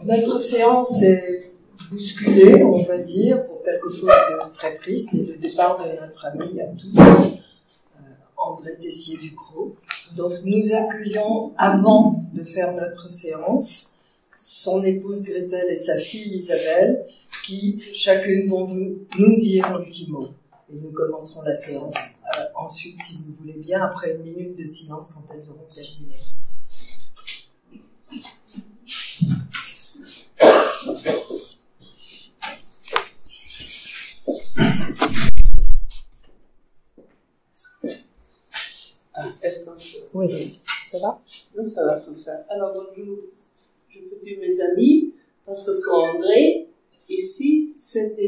Donc notre séance est bousculée, on va dire, pour quelque chose de très triste, et le départ de notre ami à tous, André Tessier-Ducrot. Donc nous accueillons, avant de faire notre séance, son épouse Gretel et sa fille Isabelle, qui chacune vont nous dire un petit mot. Et nous commencerons la séance ensuite, si vous voulez bien, après 1 minute de silence quand elles auront terminé. Est-ce que Oui, ça va? Non, ça va comme ça. Alors, bonjour, je peux dire mes amis, parce que pour André, ici, cette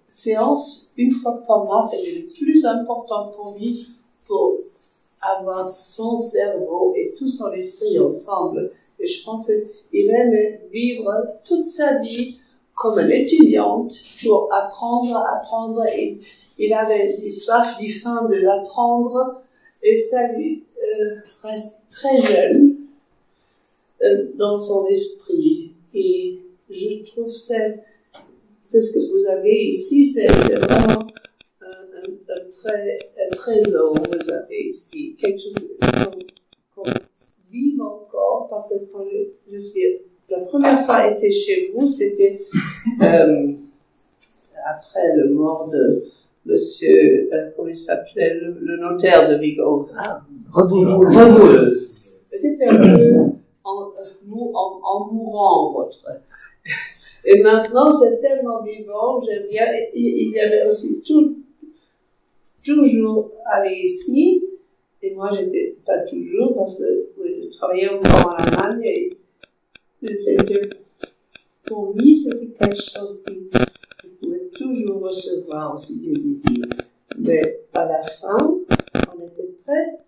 séance, une fois par mois, c'était le plus important pour lui, pour avoir son cerveau et tout son esprit ensemble. Et je pense qu'il aime vivre toute sa vie comme une étudiante pour apprendre. Et il avait soif du fin de l'apprendre. Et ça lui reste très jeune dans son esprit. Et je trouve c'est ce que vous avez ici, c'est vraiment un trésor que vous avez ici. Quelque chose qu'on vive encore, parce que quand je suis la première fois été chez vous, c'était après le mort de Monsieur, comment il s'appelait, le notaire de Vigo. Reboul. C'était un peu en mourant, votre. Et maintenant, c'est tellement vivant, j'aime bien. Il y avait aussi toujours aller ici. Et moi, j'étais pas toujours, parce que je travaillais encore en Allemagne. Et pour lui, c'était quelque chose qui pouvait toujours recevoir aussi des idées. Mais à la fin, on était très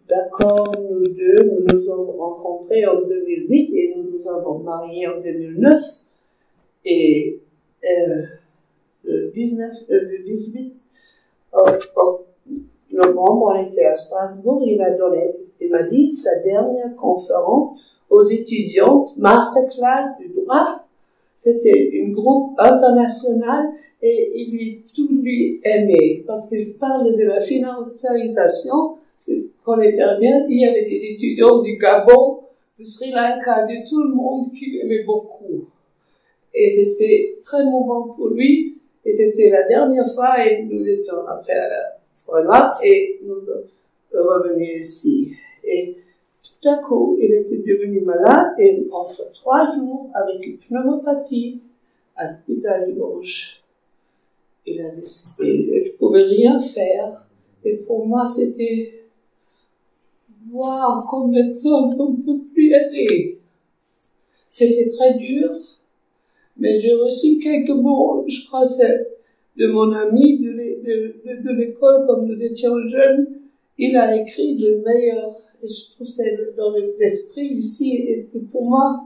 d'accord, nous deux. Nous nous sommes rencontrés en 2008 et nous nous avons mariés en 2009. Et le 18 novembre, on était à Strasbourg. Il m'a dit sa dernière conférence aux étudiantes, masterclass du droit. C'était un groupe international et tout lui aimait parce qu'il parle de la financiarisation. Quand on était bien, il y avait des étudiants du Gabon, de Sri Lanka, de tout le monde qui l'aimait beaucoup. Et c'était très mouvant pour lui. Et c'était la dernière fois et nous étions après à la Froide et nous sommes revenus ici. Et tout à coup, il était devenu malade et entre 3 jours, avec une pneumopathie, à l'hôpital du Gauche. Il a laissé, je ne pouvais rien faire. Et pour moi, c'était, waouh, comme médecin, on ne peut plus aller. C'était très dur, mais j'ai reçu quelques mots, je crois, c'est de mon ami de l'école, comme nous étions jeunes. Il a écrit le meilleur. Et je trouve que c'est dans l'esprit ici, et pour moi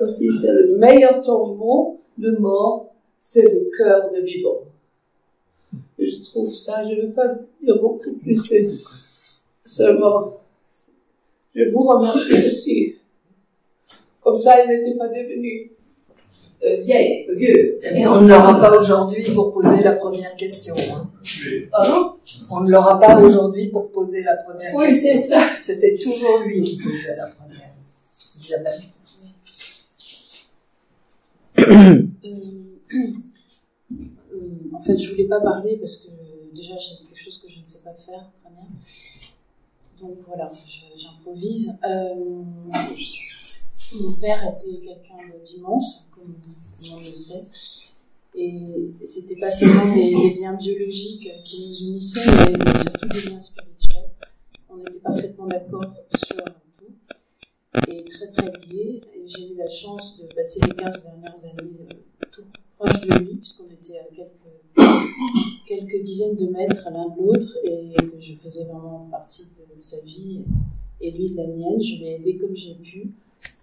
aussi, c'est le meilleur tombeau de mort, c'est le cœur de vivant. Et je trouve ça, je ne veux pas dire beaucoup plus que seulement. Je vous remercie aussi. Comme ça, il n'était pas devenu vieux. Et on ne l'aura pas aujourd'hui pour poser la première question. Hein. Pardon ? On ne l'aura pas aujourd'hui pour poser la première question. Oui, c'est ça. C'était toujours lui qui posait la première. Isabelle. En fait, je voulais pas parler parce que déjà j'ai quelque chose que je ne sais pas faire très bien. Donc voilà, j'improvise. Mon père était quelqu'un d'immense, comme on le sait. Et c'était pas seulement des liens biologiques qui nous unissaient, mais surtout des liens spirituels. On était parfaitement d'accord sur tout, et très très liés. Et j'ai eu la chance de passer les 15 dernières années tout proche de lui, puisqu'on était à quelques dizaines de mètres l'un de l'autre, et que je faisais vraiment partie de sa vie, et lui de la mienne. Je l'ai aidé comme j'ai pu,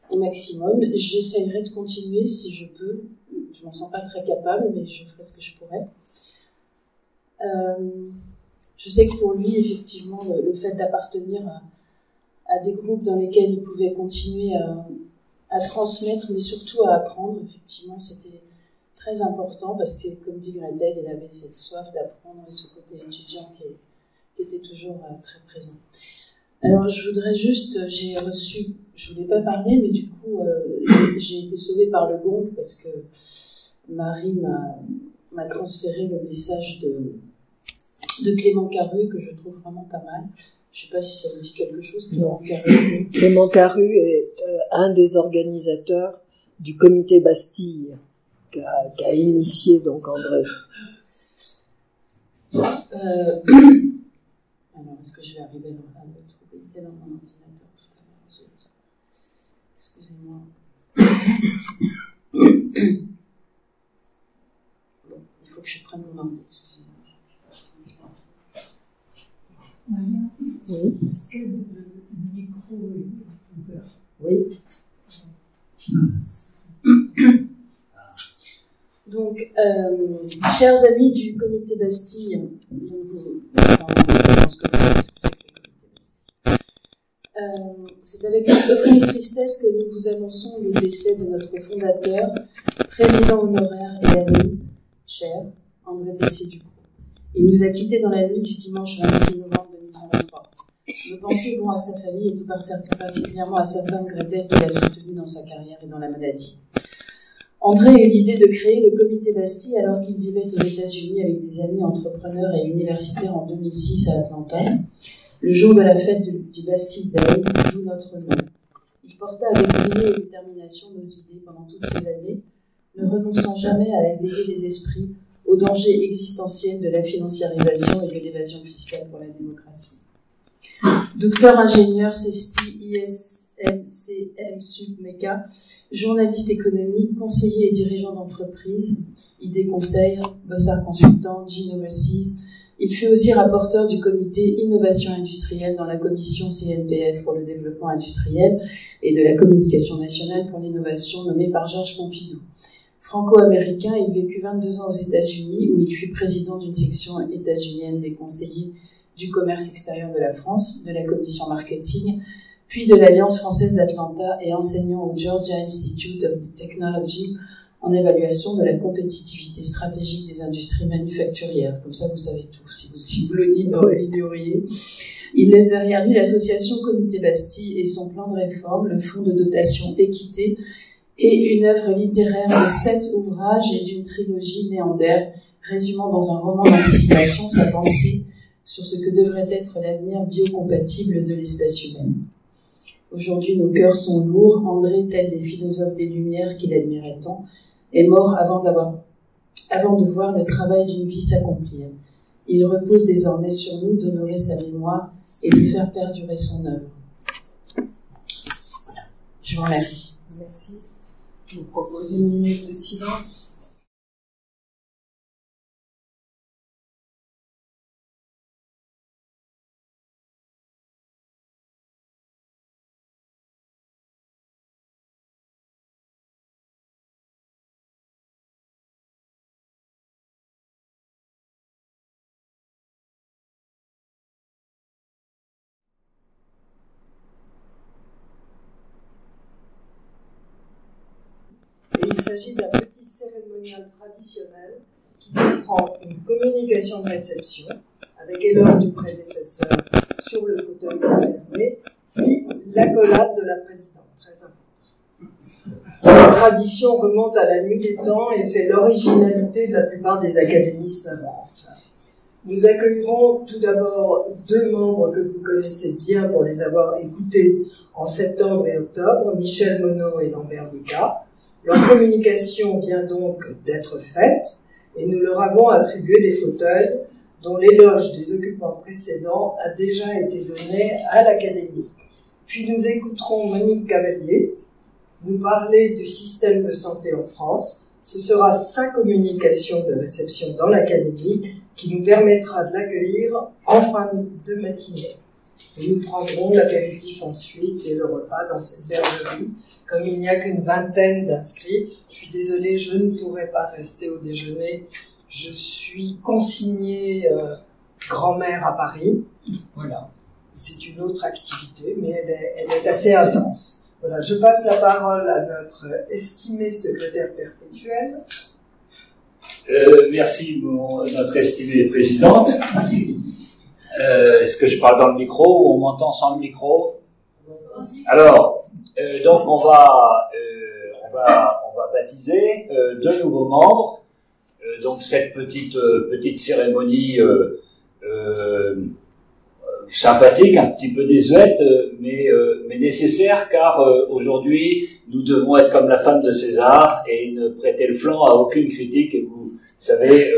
au maximum. J'essaierai de continuer si je peux. Je m'en sens pas très capable, mais je ferai ce que je pourrais. Je sais que pour lui, effectivement, le fait d'appartenir à des groupes dans lesquels ils pouvaient continuer à transmettre, mais surtout à apprendre. Effectivement, c'était très important parce que, comme dit Gretel, il avait cette soif d'apprendre et ce côté étudiant qui était toujours très présent. Alors, je voudrais juste, je voulais pas parler, mais du coup, j'ai été sauvée par le gong parce que Marie m'a transféré le message de Clément Caru, que je trouve vraiment pas mal. Je sais pas si ça vous dit quelque chose, Clément Caru. Clément Caru est un des organisateurs du comité Bastille, qu'a initié donc André. Alors, est-ce que je vais arriver à le trouver? Il était dans mon ordinateur tout à l'heure. Excusez-moi. Bon, il faut que je prenne mon ordi. Excusez-moi. Oui. Est-ce que le micro est ouvert? Oui. Donc, chers amis du comité Bastille, c'est avec un profonde tristesse que nous vous annonçons le décès de notre fondateur, président honoraire et ami, cher André Tessier-Ducrot. Il nous a quittés dans la nuit du dimanche 26 novembre 2023. Nos pensées vont à sa famille et tout particulièrement à sa femme Gretel qui l'a soutenu dans sa carrière et dans la maladie. André a eu l'idée de créer le comité Bastille alors qu'il vivait aux États-Unis avec des amis entrepreneurs et universitaires en 2006 à Atlanta, le jour de la fête du Bastille Day, d'où notre nom. Il porta avec brio et détermination nos idées pendant toutes ces années, ne renonçant jamais à éveiller les esprits au danger existentiel de la financiarisation et de l'évasion fiscale pour la démocratie. Docteur ingénieur CESTI, ISMCM Submeca, journaliste économique, conseiller et dirigeant d'entreprise, ID Conseil, Bossard Consultant, Gene Overseas. Il fut aussi rapporteur du comité Innovation industrielle dans la commission CNPF pour le développement industriel et de la communication nationale pour l'innovation nommée par Georges Pompidou. Franco-américain, il vécut 22 ans aux États-Unis où il fut président d'une section états-unienne des conseillers du commerce extérieur de la France, de la commission marketing, puis de l'Alliance française d'Atlanta et enseignant au Georgia Institute of Technology en évaluation de la compétitivité stratégique des industries manufacturières. Comme ça, vous savez tout. Si vous le ignoreriez. Il laisse derrière lui l'association Comité Bastille et son plan de réforme, le fonds de dotation équité et une œuvre littéraire de 7 ouvrages et d'une trilogie néandaire, résumant dans un roman d'anticipation sa pensée sur ce que devrait être l'avenir biocompatible de l'espèce humaine. Aujourd'hui, nos cœurs sont lourds. André, tel les philosophes des Lumières qu'il admirait tant, est mort avant de voir le travail d'une vie s'accomplir. Il repose désormais sur nous d'honorer sa mémoire et de faire perdurer son œuvre. Voilà. Je vous remercie. Merci. Je vous propose une minute de silence. Il s'agit d'un petit cérémonial traditionnel qui comprend une communication de réception avec éloge du prédécesseur sur le fauteuil concerné, puis l'accolade de la présidente, très important. Cette tradition remonte à la nuit des temps et fait l'originalité de la plupart des académies savantes. Nous accueillerons tout d'abord 2 membres que vous connaissez bien pour les avoir écoutés en septembre et octobre, Michel Monod et Lambert Lucas. Leur communication vient donc d'être faite et nous leur avons attribué des fauteuils dont l'éloge des occupants précédents a déjà été donné à l'Académie. Puis nous écouterons Monique Cavalier nous parler du système de santé en France. Ce sera sa communication de réception dans l'Académie qui nous permettra de l'accueillir en fin de matinée. Et nous prendrons l'apéritif ensuite et le repas dans cette bergerie. Comme il n'y a qu'une vingtaine d'inscrits, je suis désolée, je ne pourrai pas rester au déjeuner. Je suis consignée grand-mère à Paris. Voilà. c'est une autre activité, mais elle est assez intense. Voilà, je passe la parole à notre estimé secrétaire perpétuel. Merci, notre estimée présidente. Est-ce que je parle dans le micro ou on m'entend sans le micro? Alors, donc on va baptiser deux nouveaux membres. Donc cette petite cérémonie sympathique, un petit peu désuète, mais nécessaire, car aujourd'hui nous devons être comme la femme de César et ne prêter le flanc à aucune critique, et vous savez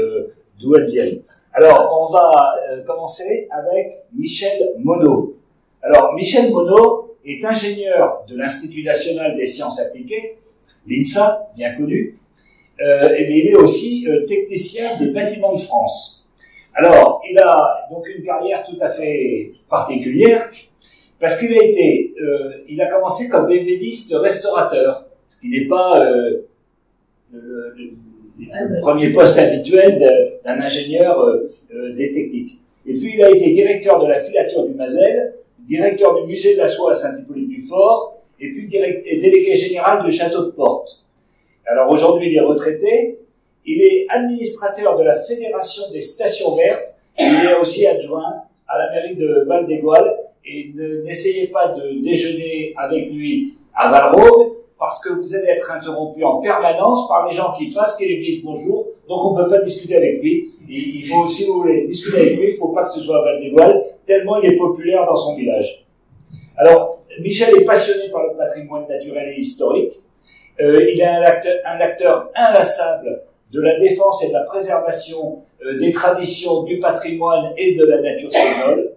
d'où elle vient. Alors on va commencer avec Michel Monod. Alors Michel Monod est ingénieur de l'Institut national des sciences appliquées, l'INSA, bien connu, mais il est aussi technicien des bâtiments de France. Alors, il a donc une carrière tout à fait particulière, parce qu'il il a commencé comme ébéniste restaurateur, ce qui n'est pas le premier poste habituel d'un ingénieur des techniques. Et puis il a été directeur de la filature du Mazel, directeur du musée de la soie à Saint-Hippolyte-du-Fort, et puis délégué général du château de Portes. Alors aujourd'hui il est retraité, il est administrateur de la Fédération des stations vertes, il est aussi adjoint à la mairie de Val-d'Égoal, et n'essayez pas de déjeuner avec lui à Valrome, parce que vous allez être interrompu en permanence par les gens qui passent, qui lui disent bonjour, donc on ne peut pas discuter avec lui. Et il faut, si vous voulez discuter avec lui, il ne faut pas que ce soit à Val-d'Égoal, tellement il est populaire dans son village. Alors, Michel est passionné par le patrimoine naturel et historique. Il est un acteur inlassable de la défense et de la préservation des traditions, du patrimoine et de la nature spéciale.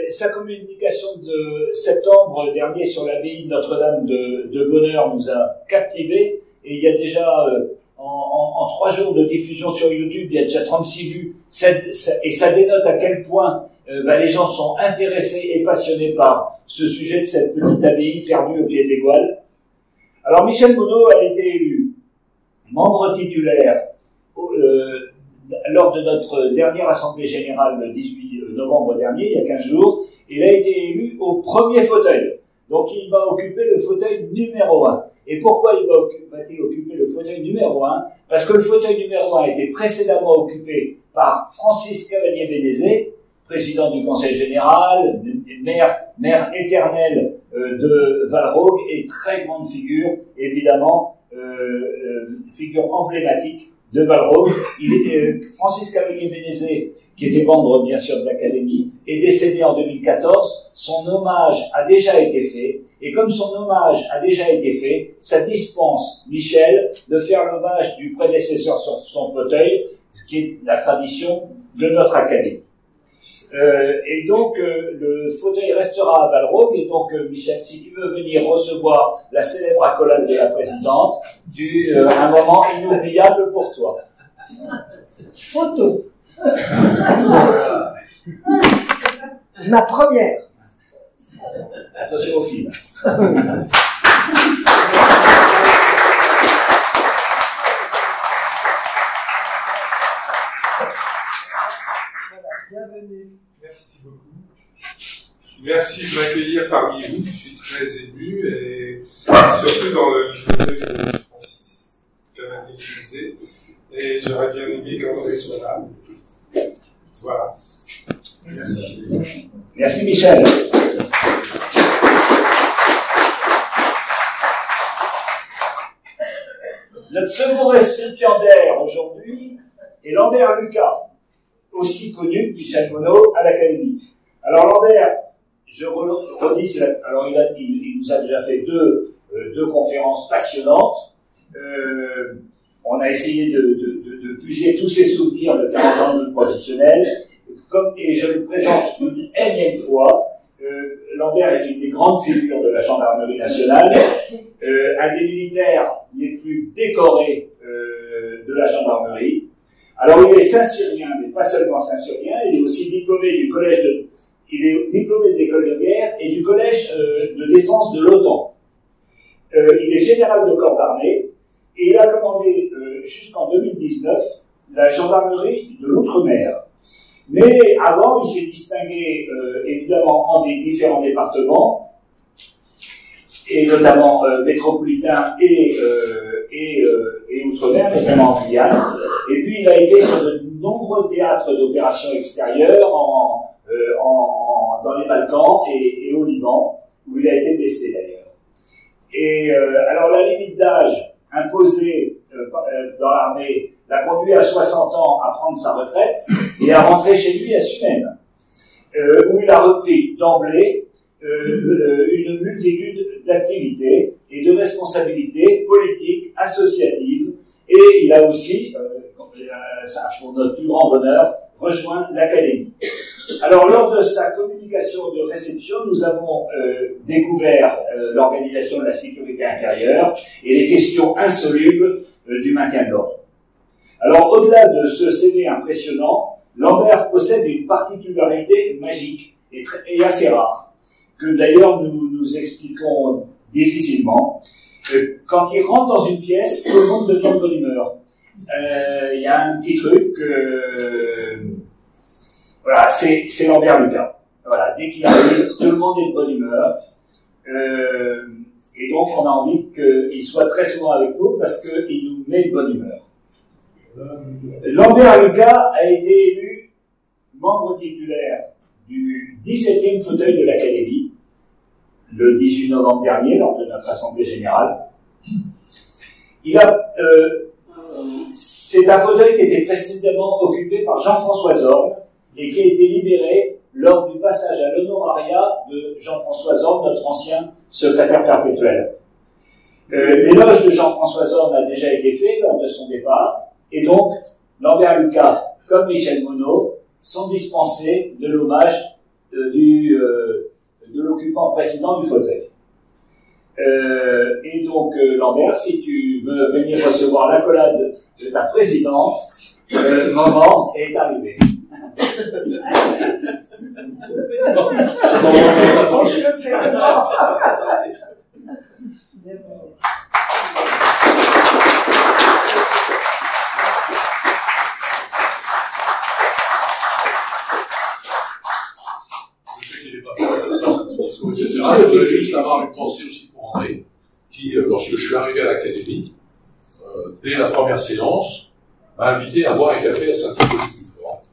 Sa communication de septembre dernier sur l'abbaye de Notre-Dame de Bonheur nous a captivés, et il y a déjà en 3 jours de diffusion sur YouTube, il y a déjà 36 vues, et ça dénote à quel point les gens sont intéressés et passionnés par ce sujet de cette petite abbaye perdue au pied de l'Égoal. Alors Michel Monod a été élu membre titulaire lors de notre dernière assemblée générale le 18 novembre dernier, il y a 15 jours. Il a été élu au premier fauteuil. Donc il va occuper le fauteuil numéro 1. Et pourquoi va-t-il occuper le fauteuil numéro 1? Parce que le fauteuil numéro 1 a été précédemment occupé par Francis Cavalier-Bénézé, président du Conseil général, maire éternel de Valrome, et très grande figure, évidemment, figure emblématique de Valrome. Francis Cavalier-Bénézé, qui était membre bien sûr de l'Académie, est décédé en 2014. Son hommage a déjà été fait, et comme son hommage a déjà été fait, ça dispense Michel de faire l'hommage du prédécesseur sur son fauteuil, ce qui est la tradition de notre Académie. Et donc le fauteuil restera à Valrome, et donc Michel, si tu veux venir recevoir la célèbre accolade de la présidente, un moment inoubliable pour toi. Photo. Ma première. Attention au film. Bienvenue. Merci beaucoup. Merci de m'accueillir parmi vous. Je suis très ému, et surtout dans le fauteuil de Francis Cavalier-Bénézé. Et j'aurais bien aimé qu'André soit là. Voilà. Merci. Merci Michel. Notre second récipiendaire aujourd'hui est Lambert Lucas, aussi connu que Michel Monod à l'Académie. Alors Lambert, je redis, alors il nous a déjà fait deux conférences passionnantes. On a essayé de puiser tous ses souvenirs de 40 ans de professionnel, et je le présente une énième fois. Lambert est une des grandes figures de la Gendarmerie nationale, un des militaires les plus décorés de la Gendarmerie. Alors il est Saint-Cyrien, mais pas seulement Saint-Cyrien, il est aussi diplômé du collège il est diplômé de l'école de guerre et du collège de défense de l'OTAN. Il est général de corps d'armée, et il a commandé jusqu'en 2019 la gendarmerie de l'Outre-mer. Mais avant, il s'est distingué évidemment en des différents départements, et notamment métropolitain et outre-mer, notamment en Guyane. Et puis il a été sur de nombreux théâtres d'opérations extérieures dans les Balkans et au Liban, où il a été blessé d'ailleurs. Et alors la limite d'âge imposée dans l'armée l'a conduit à 60 ans à prendre sa retraite et à rentrer chez lui à Sumen, où il a repris d'emblée une multitude d'activités et de responsabilités politiques, associatives, et il a aussi, pour notre plus grand bonheur, rejoint l'Académie. Alors, lors de sa communication de réception, nous avons découvert l'organisation de la sécurité intérieure et les questions insolubles du maintien de l'ordre. Alors, au-delà de ce CV impressionnant, Lambert possède une particularité magique et assez rare, que d'ailleurs nous expliquons difficilement. Quand il rentre dans une pièce, tout le monde devient de bonne humeur. Il y a un petit truc, voilà, c'est Lambert Lucas. Voilà, dès qu'il arrive, tout le monde est de bonne humeur. Et donc on a envie qu'il soit très souvent avec nous parce qu'il nous met de bonne humeur. Lambert Lucas a été élu membre titulaire du 17e fauteuil de l'Académie, le 18 novembre dernier, lors de notre Assemblée Générale. C'est un fauteuil qui était précédemment occupé par Jean-François Zorn et qui a été libéré lors du passage à l'honorariat de Jean-François Zorn, notre ancien secrétaire perpétuel. L'éloge de Jean-François Zorn a déjà été fait lors de son départ, et donc Lambert Lucas, comme Michel Monod, sont dispensés de l'hommage de l'occupant précédent du fauteuil. Et donc, Lambert, si tu veux venir recevoir l'accolade de ta présidente, le moment est arrivé. Je voudrais juste avoir une pensée aussi pour André, qui, lorsque je suis arrivé à l'Académie, dès la première séance, m'a invité à boire un café à Saint-Hippolyte-du-Fort.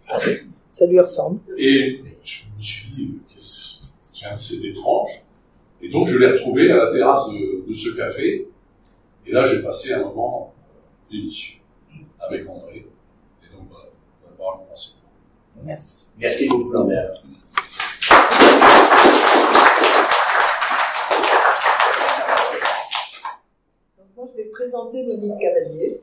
Ça lui ressemble. Et je me suis dit, c'est étrange. Et donc je l'ai retrouvé à la terrasse de ce café. Et là, j'ai passé un moment délicieux avec André. Et donc voilà, on va avoir une pensée. Merci. Merci beaucoup, Lambert. Moi, je vais présenter Monique Cavalier.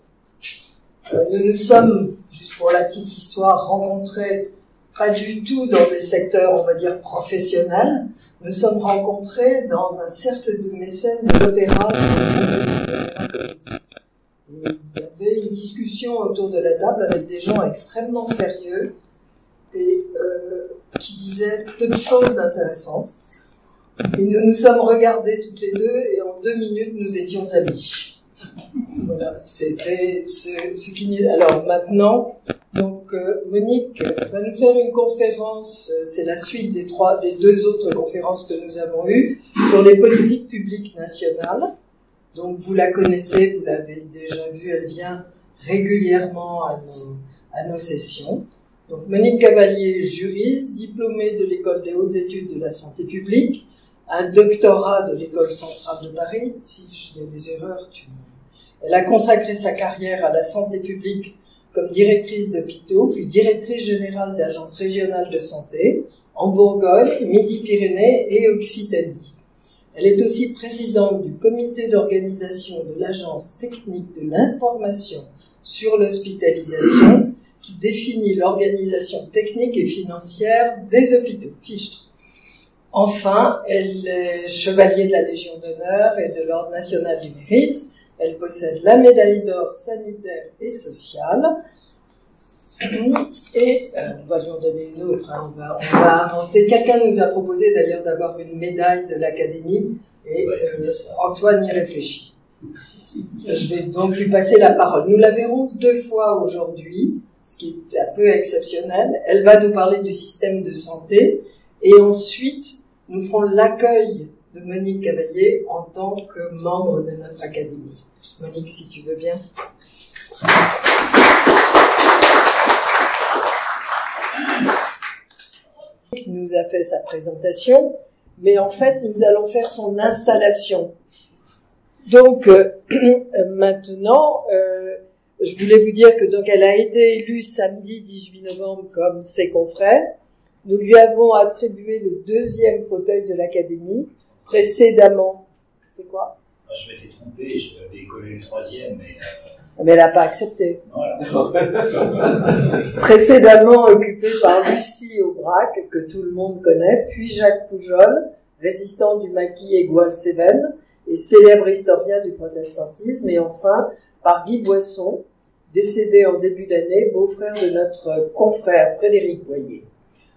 Nous nous sommes, juste pour la petite histoire, rencontrés pas du tout dans des secteurs, on va dire, professionnels. Nous sommes rencontrés dans un cercle de mécènes de l'opéra. Il y avait une discussion autour de la table avec des gens extrêmement sérieux et qui disaient peu de choses d'intéressantes. Et nous nous sommes regardés toutes les deux et en 2 minutes, nous étions amis. Voilà, c'était ce qui... Alors maintenant, donc Monique va nous faire une conférence, c'est la suite des 2 autres conférences que nous avons eues, sur les politiques publiques nationales. Donc vous la connaissez, vous l'avez déjà vue, elle vient régulièrement à nos sessions. Donc Monique Cavalier, juriste, diplômée de l'École des hautes études de la santé publique, un doctorat de l'École centrale de Paris. Si il y a des erreurs, Elle a consacré sa carrière à la santé publique comme directrice d'hôpitaux, puis directrice générale d'agences régionales de santé en Bourgogne, Midi-Pyrénées et Occitanie. Elle est aussi présidente du comité d'organisation de l'Agence technique de l'information sur l'hospitalisation qui définit l'organisation technique et financière des hôpitaux. Fichtre. Enfin, elle est chevalier de la Légion d'honneur et de l'Ordre national du mérite. Elle possède la médaille d'or sanitaire et sociale. Et on va lui en donner une autre. Hein. On va inventer. Quelqu'un nous a proposé d'ailleurs d'avoir une médaille de l'Académie. Et Antoine y réfléchit. Je vais donc lui passer la parole. Nous la verrons 2 fois aujourd'hui. ce qui est un peu exceptionnel. Elle va nous parler du système de santé et ensuite nous ferons l'accueil de Monique Cavalier en tant que membre de notre académie. Monique, si tu veux bien. Monique nous a fait sa présentation, mais en fait, nous allons faire son installation. Donc, maintenant, je voulais vous dire que donc elle a été élue samedi 18 novembre comme ses confrères. Nous lui avons attribué le 2e fauteuil de l'Académie. Précédemment, c'est quoi? Je m'étais trompé, j'avais collé le 3e, mais... Mais elle n'a pas accepté. Voilà. Précédemment occupé par Lucie Aubrac, que tout le monde connaît, puis Jacques Poujol, résistant du maquis et Goual-Cévennes, et célèbre historien du protestantisme, et enfin par Guy Boisson, décédé en début d'année, beau-frère de notre confrère Frédéric Boyer.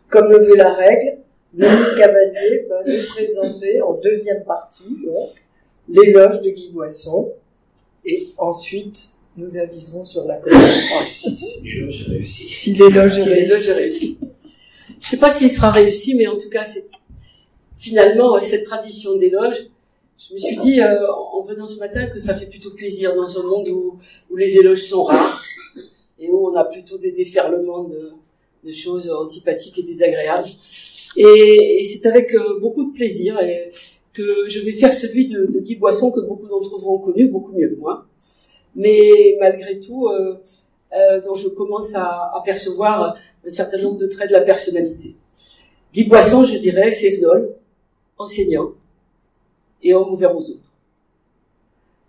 Comme le veut la règle, Monique Cavalier va nous présenter en 2e partie donc, l'éloge de Guy Boisson, et ensuite nous aviserons sur la connaissance. Si l'éloge réussit. Si l'éloge réussit. Je ne sais pas s'il sera réussi, mais en tout cas, c'est finalement cette tradition d'éloge. Je me suis dit, en venant ce matin, que ça fait plutôt plaisir dans un monde où les éloges sont rares et où on a plutôt des déferlements de choses antipathiques et désagréables. Et c'est avec beaucoup de plaisir que je vais faire celui de Guy Boisson, que beaucoup d'entre vous ont connu, beaucoup mieux que moi. Mais malgré tout, dont je commence à percevoir un certain nombre de traits de la personnalité. Guy Boisson, je dirais, cévenol, enseignant, et homme ouvert aux autres,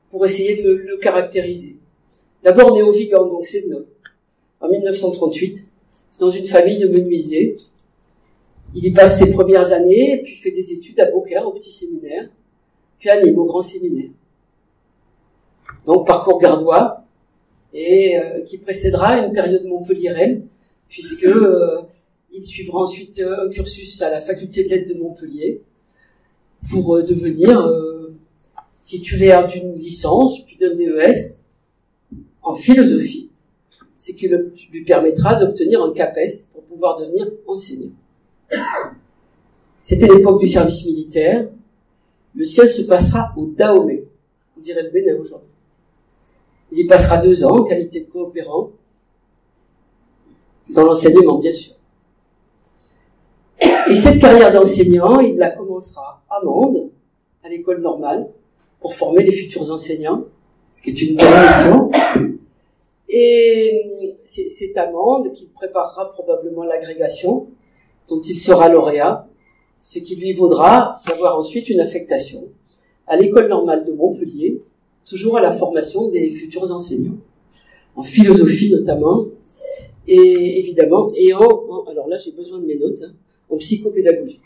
pour essayer de le caractériser. D'abord néo-Vigan, donc cévenol, en 1938, dans une famille de menuisiers. Il y passe ses premières années, puis fait des études à Beaucaire, au petit séminaire, puis à Nîmes, au grand séminaire. Donc parcours gardois, et qui précédera une période montpelliéraine, puisque il suivra ensuite un cursus à la faculté de lettres de Montpellier, pour devenir titulaire d'une licence, puis d'un DES, en philosophie, ce qui lui permettra d'obtenir un CAPES pour pouvoir devenir enseignant. C'était l'époque du service militaire. Le ciel se passera au Dahomey, on dirait le Bénin aujourd'hui. Il y passera 2 ans en qualité de coopérant, dans l'enseignement bien sûr. Et cette carrière d'enseignant, il la commencera à Mende, à l'école normale, pour former les futurs enseignants, ce qui est une bonne mission. Et c'est à Mende qu'il préparera probablement l'agrégation, dont il sera lauréat, ce qui lui vaudra d'avoir ensuite une affectation à l'école normale de Montpellier, toujours à la formation des futurs enseignants, en philosophie notamment, et évidemment, et alors là j'ai besoin de mes notes, en psychopédagogie.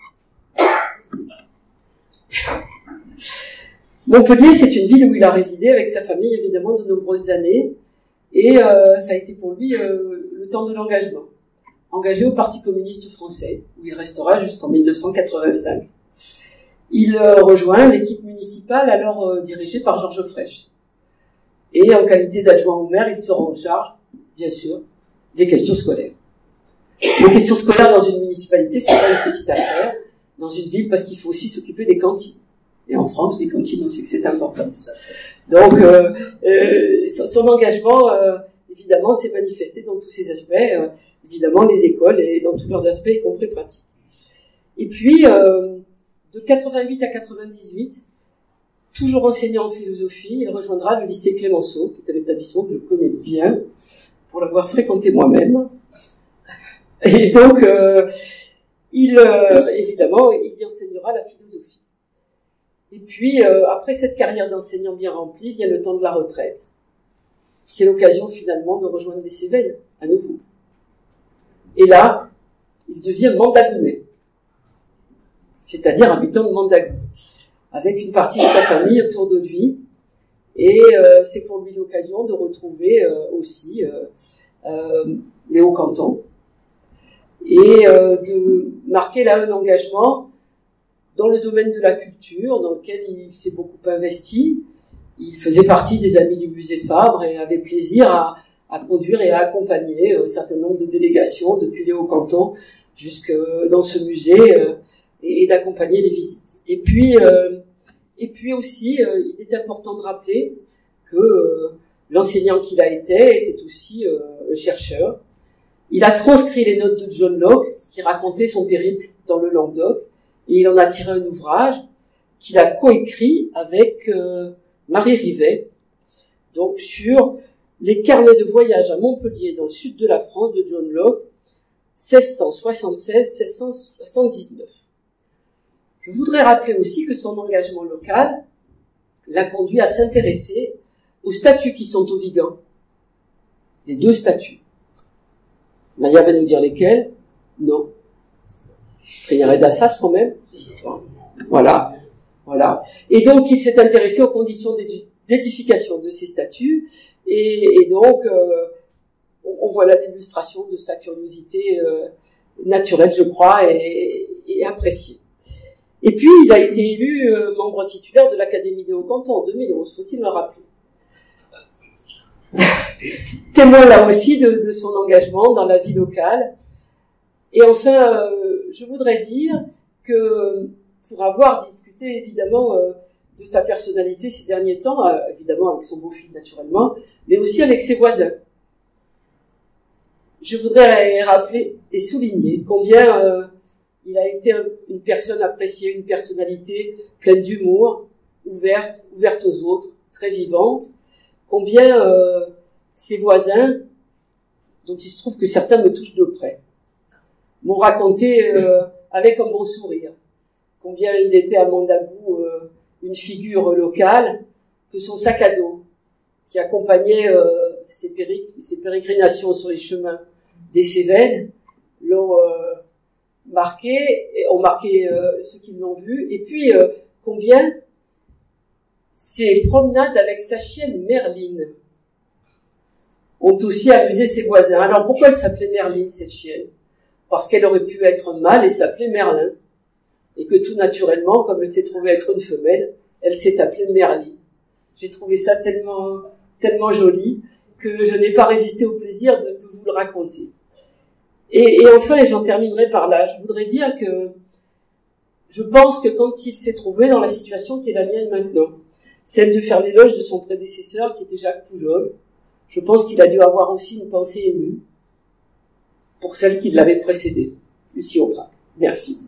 Montpellier, c'est une ville où il a résidé avec sa famille évidemment de nombreuses années, et ça a été pour lui le temps de l'engagement. Engagé au Parti communiste français, où il restera jusqu'en 1985. Il rejoint l'équipe municipale alors dirigée par Georges Frêche. Et en qualité d'adjoint au maire, il sera en charge, bien sûr, des questions scolaires. Les questions scolaires dans une municipalité, c'est pas une petite affaire dans une ville, parce qu'il faut aussi s'occuper des cantines. Et en France, les cantines, on sait que c'est important. Donc, son engagement, évidemment, s'est manifesté dans tous ses aspects, évidemment les écoles et dans tous leurs aspects, y compris pratiques. Et puis, de 88 à 98, toujours enseignant en philosophie, il rejoindra le lycée Clémenceau, qui est un établissement que je connais bien, pour l'avoir fréquenté moi-même. Et donc, évidemment, il y enseignera la philosophie. Et puis, après cette carrière d'enseignant bien remplie, vient le temps de la retraite, qui est l'occasion finalement de rejoindre les Cévennes, à nouveau. Et là, il devient mandagounais, c'est-à-dire habitant de Mandagou, avec une partie de sa famille autour de lui. Et c'est pour lui l'occasion de retrouver aussi les Hauts-Cantons, et de marquer là un engagement dans le domaine de la culture, dans lequel il s'est beaucoup investi. Il faisait partie des amis du musée Fabre et avait plaisir à conduire et à accompagner un certain nombre de délégations depuis les Hauts-Cantons jusque dans ce musée et d'accompagner les visites. Et puis aussi, il est important de rappeler que l'enseignant qu'il a été était aussi un chercheur. Il a transcrit les notes de John Locke, qui racontait son périple dans le Languedoc, et il en a tiré un ouvrage qu'il a coécrit avec Marie Rivet, donc sur les carnets de voyage à Montpellier, dans le sud de la France, de John Locke, 1676-1679. Je voudrais rappeler aussi que son engagement local l'a conduit à s'intéresser aux statues qui sont au Vigan. Les 2 statues. Maya va nous dire lesquelles. Non. Trier d'Assas quand même. Voilà. Voilà. Et donc, il s'est intéressé aux conditions d'édification de ces statues. Et donc, on voit là l'illustration de sa curiosité naturelle, je crois, et appréciée. Et puis, il a été élu membre titulaire de l'Académie des Hauts-Cantons en 2011, faut-il le rappeler. Témoin là aussi de son engagement dans la vie locale. Et enfin, je voudrais dire que pour avoir discuté évidemment de sa personnalité ces derniers temps, évidemment avec son beau-fils naturellement, mais aussi avec ses voisins, je voudrais rappeler et souligner combien il a été une personne appréciée, une personnalité pleine d'humour, ouverte aux autres, très vivante, combien ses voisins, dont il se trouve que certains me touchent de près, m'ont raconté avec un bon sourire combien il était à Mandagou une figure locale, que son sac à dos, qui accompagnait ses pérégrinations sur les chemins des Cévennes, l'ont ont marqué ceux qui l'ont vu, et puis combien ses promenades avec sa chienne Merline ont aussi amusé ses voisins. Alors pourquoi elle s'appelait Merline, cette chienne? Parce qu'elle aurait pu être un mâle et s'appeler Merlin, et que tout naturellement, comme elle s'est trouvée être une femelle, elle s'est appelée Merline. J'ai trouvé ça tellement joli que je n'ai pas résisté au plaisir de vous le raconter. Et enfin, et j'en terminerai par là, je voudrais dire que je pense que quand il s'est trouvé dans la situation qui est la mienne maintenant, celle de faire l'éloge de son prédécesseur, qui était Jacques Poujol, je pense qu'il a dû avoir aussi une pensée émue pour celle qui l'avait précédé, Lucie Aubrac. Merci.